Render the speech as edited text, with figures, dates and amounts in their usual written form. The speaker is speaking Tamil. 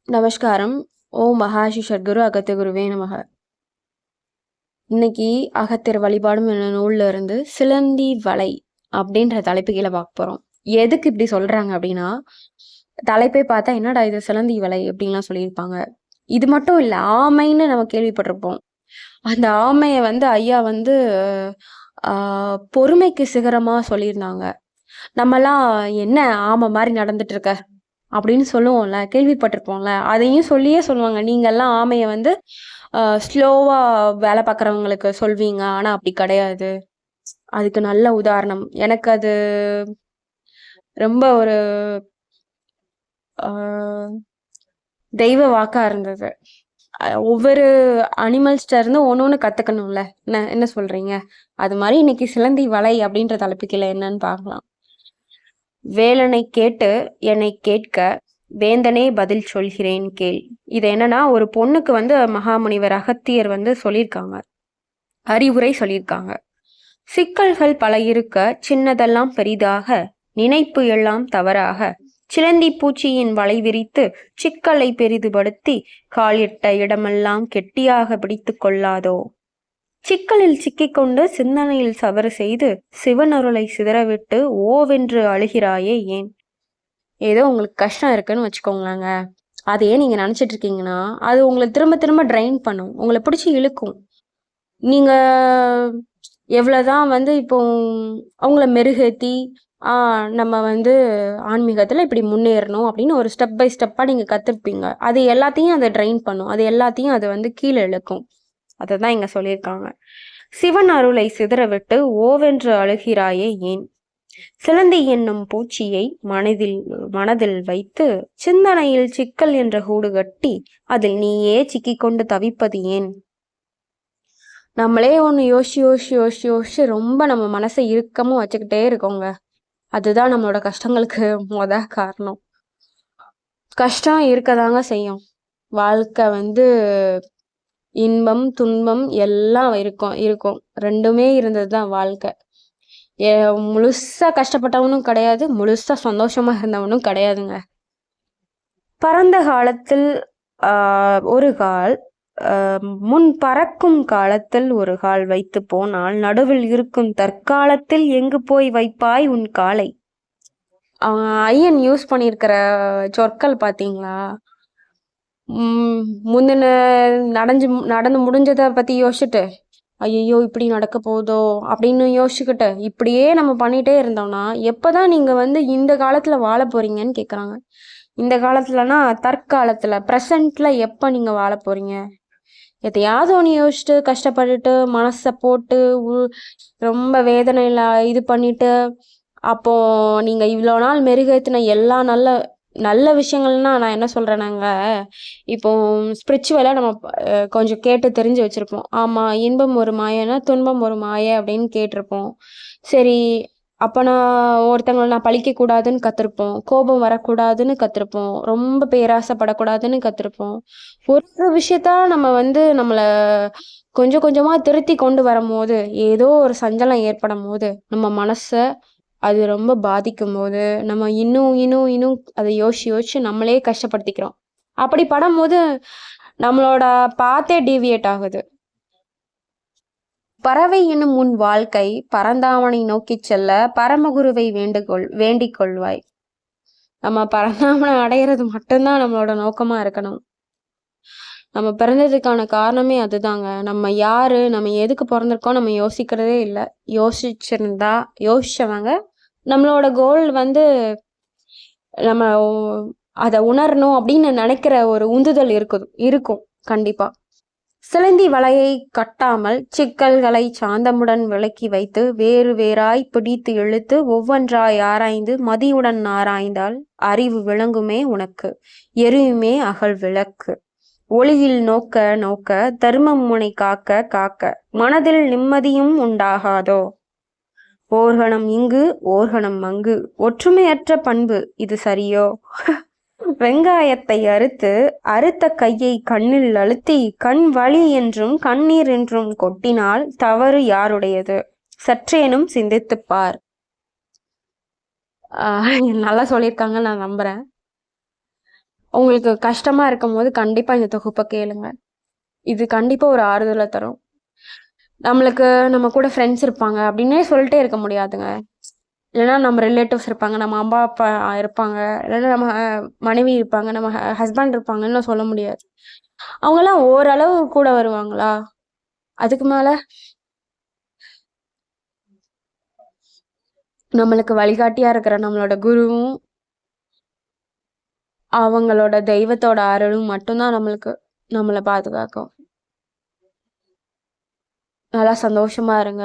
நமஸ்காரம். ஓம் மகாஷி சத்குரு அகத்திய குருவே நமக. இன்னைக்கு அகத்தியர் வழிபாடும் என்ற நூல்ல இருந்து சிலந்தி வலை அப்படின்ற தலைப்பு கீழே பார்க்க போறோம். எதுக்கு இப்படி சொல்றாங்க அப்படின்னா, தலைப்பை பார்த்தா என்னடா இது சிலந்தி வலை அப்படின்லாம் சொல்லியிருப்பாங்க. இது மட்டும் இல்ல, ஆமைன்னு நம்ம கேள்விப்பட்டிருப்போம். அந்த ஆமையை ஐயா பொறுமைக்கு சிகரமா சொல்லியிருந்தாங்க. நம்மலாம் என்ன ஆமை மாதிரி நடந்துட்டு இருக்க அப்படின்னு சொல்லுவோம்ல, கேள்விப்பட்டிருப்போம்ல. அதையும் சொல்லியே சொல்லுவாங்க, நீங்கெல்லாம் ஆமையை ஸ்லோவா வேலை பார்க்குறவங்களுக்கு சொல்வீங்க, ஆனா அப்படி கிடையாது. அதுக்கு நல்ல உதாரணம் எனக்கு அது ரொம்ப ஒரு தெய்வ வாக்கா இருந்தது. ஒவ்வொரு அனிமல்ஸ்ட இருந்து ஒன்று கத்துக்கணும்ல, என்ன சொல்றீங்க? அது மாதிரி இன்னைக்கு சிலந்தி வலை அப்படின்ற தலைப்புக்குள்ள என்னன்னு பார்க்கலாம். வேலனை கேட்டு என்னை கேட்க வேந்தனே பதில் சொல்கிறேன் கேள். இது என்னன்னா, ஒரு பொண்ணுக்கு மகாமுனிவர் அகத்தியர் சொல்லியிருக்காங்க, அறிவுரை சொல்லியிருக்காங்க. சிக்கல்கள் பல இருக்க சின்னதெல்லாம் பெரிதாக, நினைப்பு எல்லாம் தவறாக, சிலந்தி பூச்சியின் வலை விரித்து சிக்கலை பெரிதுபடுத்தி காலிட்ட இடமெல்லாம் கெட்டியாக பிடித்து கொள்ளாதோ. சிக்கலில் சிக்கிக்கொண்டு சிந்தனையில் சவறு செய்து சிவனருளை சிதறவிட்டு ஓவென்று அழுகிறாயே ஏன்? ஏதோ உங்களுக்கு கஷ்டம் இருக்குன்னு வச்சுக்கோங்களாங்க, அதையே நீங்க நினைச்சிட்டு இருக்கீங்கன்னா அது உங்களை திரும்ப திரும்ப ட்ரைன் பண்ணும், உங்களை பிடிச்சி இழுக்கும். நீங்க எவ்வளவுதான் இப்போ அவங்கள மெருகேத்தி நம்ம ஆன்மீகத்துல இப்படி முன்னேறணும் அப்படின்னு ஒரு ஸ்டெப் பை ஸ்டெப்பா நீங்க கத்துருப்பீங்க, அது எல்லாத்தையும் அதை ட்ரைன் பண்ணும், அது எல்லாத்தையும் அது கீழே இழுக்கும். அதை தான் இங்க சொல்லியிருக்காங்க. சிவன் அருளை சிதற விட்டு ஓவென்று அழுகிறாயே ஏன்? சிலந்தி என்னும் பூச்சியை மனதில் வைத்து சிந்தனையில் சிக்கல் என்ற கூடு கட்டி அதில் நீயே சிக்கிக்கொண்டு தவிப்பது ஏன்? நம்மளே ஒன்று யோசிச்சு ரொம்ப நம்ம மனசை இறுக்கமும் வச்சுக்கிட்டே இருக்கோங்க. அதுதான் நம்மளோட கஷ்டங்களுக்கு காரணம். கஷ்டம் இருக்கதாங்க செய்யும். வாழ்க்கை இன்பம் துன்பம் எல்லாம் இருக்கும் ரெண்டுமே இருந்தது தான் வாழ்க்கை. முழுசா கஷ்டப்பட்டவனும் கிடையாது, முழுசா சந்தோஷமா இருந்தவனும் கிடையாதுங்க. பறந்த காலத்தில் ஒரு கால், முன் பறக்கும் காலத்தில் ஒரு கால் வைத்து போனால் நடுவில் இருக்கும் தற்காலத்தில் எங்கு போய் வைப்பாய் உன் காலை. ஐயன் யூஸ் பண்ணியிருக்கிற சொற்கள் பார்த்தீங்களா? முந்தின நடந்து முடிஞ்சதை பத்தி யோசிச்சுட்டு ஐயோ இப்படி நடக்க போதோ அப்படின்னு யோசிச்சுக்கிட்டு இப்படியே நம்ம பண்ணிட்டே இருந்தோம்னா எப்பதான் நீங்க இந்த காலத்துல வாழ போறீங்கன்னு கேக்குறாங்க. இந்த காலத்துலனா தற்காலத்துல ப்ரெசன்ட்ல எப்ப நீங்க வாழ போறீங்க? எதையாவது ஒன்று யோசிச்சுட்டு கஷ்டப்பட்டுட்டு மனசை போட்டு ரொம்ப வேதனையில இது பண்ணிட்டு அப்போ நீங்க இவ்வளோ நாள் மெருகேற்றின எல்லா நல்ல விஷயங்கள்னா நான் என்ன சொல்றேனாங்க, இப்போ ஸ்பிரிச்சுவலாக நம்ம கொஞ்சம் கேட்டு தெரிஞ்சு வச்சிருப்போம். ஆமா, இன்பம் ஒரு மாயனா துன்பம் ஒரு மாய அப்படின்னு கேட்டிருப்போம். சரி, அப்போ நான் பழிக்கக்கூடாதுன்னு கற்றுருப்போம், கோபம் வரக்கூடாதுன்னு கற்றுருப்போம், ரொம்ப பேராசைப்படக்கூடாதுன்னு கற்றுருப்போம். ஒரு விஷயத்த நம்ம நம்மளை கொஞ்சம் கொஞ்சமாக திருத்தி கொண்டு வரும்போது ஏதோ ஒரு சஞ்சலம் ஏற்படும் போது நம்ம மனசை அது ரொம்ப பாதிக்கும் போது நம்ம இன்னும் அதை யோசிச்சு நம்மளே கஷ்டப்படுத்திக்கிறோம். அப்படி படும்போது நம்மளோட பாத்தே டீவியேட் ஆகுது. பறவை என்னும் உன் வாழ்க்கை பரந்தாமனை நோக்கி செல்ல பரமகுருவை வேண்டிக் கொள்வாய். நம்ம பரந்தாமனை அடையிறது மட்டும்தான் நம்மளோட நோக்கமா இருக்கணும். நம்ம பிறந்ததுக்கான காரணமே அதுதாங்க. நம்ம யாரு, நம்ம எதுக்கு பிறந்திருக்கோம் நம்ம யோசிக்கிறதே இல்லை. யோசிச்சவங்க நம்மளோட கோல் நம்ம அதை உணரணும் அப்படின்னு நினைக்கிற ஒரு உந்துதல் இருக்கும் கண்டிப்பா. சிலந்தி வலையை கட்டாமல் சிக்கல்களை சாந்தமுடன் விலக்கி வைத்து வேறு வேறாய் பிடித்து இழுத்து ஒவ்வொன்றாய் ஆராய்ந்து மதியுடன் ஆராய்ந்தால் அறிவு விளங்குமே உனக்கு, எரியுமே அகல் விளக்கு. ஒளியில் நோக்க நோக்க தர்மம் முனை காக்க காக்க மனதில் நிம்மதியும் உண்டாகாதோ. ஓர்கணம் இங்கு ஓர்கணம் அங்கு ஒற்றுமையற்ற பண்பு இது சரியோ. வெங்காயத்தை அறுத்த கையை கண்ணில் அழுத்தி கண் வலி என்றும் கண்ணீர் என்றும் கொட்டினால் தவறு யாருடையது, சற்றேனும் சிந்தித்துப்பார். நல்லா சொல்லியிருக்காங்க, நான் நம்புறேன். உங்களுக்கு கஷ்டமா இருக்கும்போது கண்டிப்பா இந்த தொகுப்பை கேளுங்க. இது கண்டிப்பா ஒரு ஆறுதலை தரும். நம்மளுக்கு நம்ம கூட ஃப்ரெண்ட்ஸ் இருப்பாங்க அப்படின்னே சொல்லிட்டே இருக்க முடியாதுங்க. இல்லைன்னா நம்ம ரிலேட்டிவ்ஸ் இருப்பாங்க, நம்ம அம்மா அப்பா இருப்பாங்க, இல்லைன்னா நம்ம மனைவி இருப்பாங்க, நம்ம ஹஸ்பண்ட் இருப்பாங்கன்னு சொல்ல முடியாது. அவங்கெல்லாம் ஓரளவு கூட வருவாங்களா? அதுக்கு மேல நம்மளுக்கு வழிகாட்டியா இருக்கிற நம்மளோட குருவும் அவங்களோட தெய்வத்தோட அருளும் மட்டும்தான் நம்மளை பாதுகாக்கும். நல்லா சந்தோஷமா இருங்க.